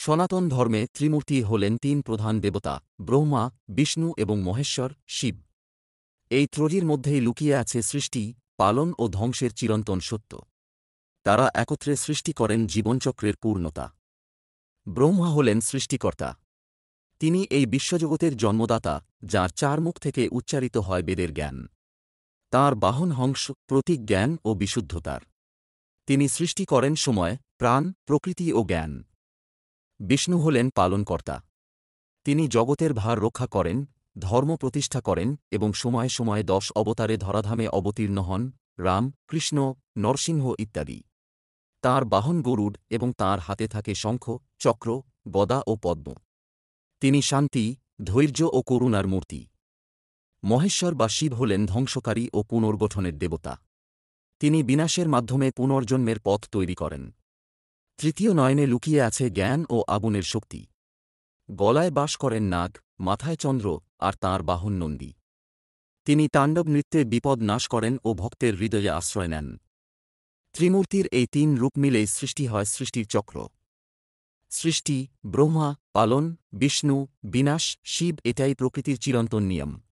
সনাতন ধর্মে ত্রিমূর্তি হলেন তিন প্রধান দেবতা, ব্রহ্মা, বিষ্ণু এবং মহেশ্বর, শিব। এই ত্রয়ীর মধ্যেই লুকিয়ে আছে সৃষ্টি, পালন ও ধ্বংসের চিরন্তন সত্য। তারা একত্রে সৃষ্টি করেন জীবনচক্রের পূর্ণতা। ব্রহ্মা হলেন সৃষ্টিকর্তা। তিনি এই বিশ্বজগতের জন্মদাতা, যাঁর চার মুখ থেকে উচ্চারিত হয় বেদের জ্ঞান। তাঁর বাহন হংস, প্রতীক জ্ঞান ও বিশুদ্ধতার। তিনি সৃষ্টি করেন সময়, প্রাণ, প্রকৃতি ও জ্ঞান। বিষ্ণু হলেন পালনকর্তা। তিনি জগতের ভার রক্ষা করেন, ধর্ম প্রতিষ্ঠা করেন এবং সময়ে সময়ে 10 অবতারে ধরাধামে অবতীর্ণ হন, রাম, কৃষ্ণ, নরসিংহ ইত্যাদি। তাঁর বাহন গরুড় এবং তাঁর হাতে থাকে শঙ্খ, চক্র, গদা ও পদ্ম। তিনি শান্তি, ধৈর্য ও করুণার মূর্তি। মহেশ্বর বা শিব হলেন ধ্বংসকারী ও পুনর্গঠনের দেবতা। তিনি বিনাশের মাধ্যমে পুনর্জন্মের পথ তৈরি করেন। তৃতীয় নয়নে লুকিয়ে আছে জ্ঞান ও আগুনের শক্তি। গলায় বাস করেন নাগ, মাথায় চন্দ্র আর তাঁর বাহন নন্দী। তিনি তাণ্ডব নৃত্যে বিপদ নাশ করেন ও ভক্তের হৃদয়ে আশ্রয় নেন। ত্রিমূর্তির এই তিন রূপ মিলেই সৃষ্টি হয় সৃষ্টির চক্র। সৃষ্টি, ব্রহ্মা, পালন, বিষ্ণু, বিনাশ, শিব, এটাই প্রকৃতির চিরন্তন নিয়ম।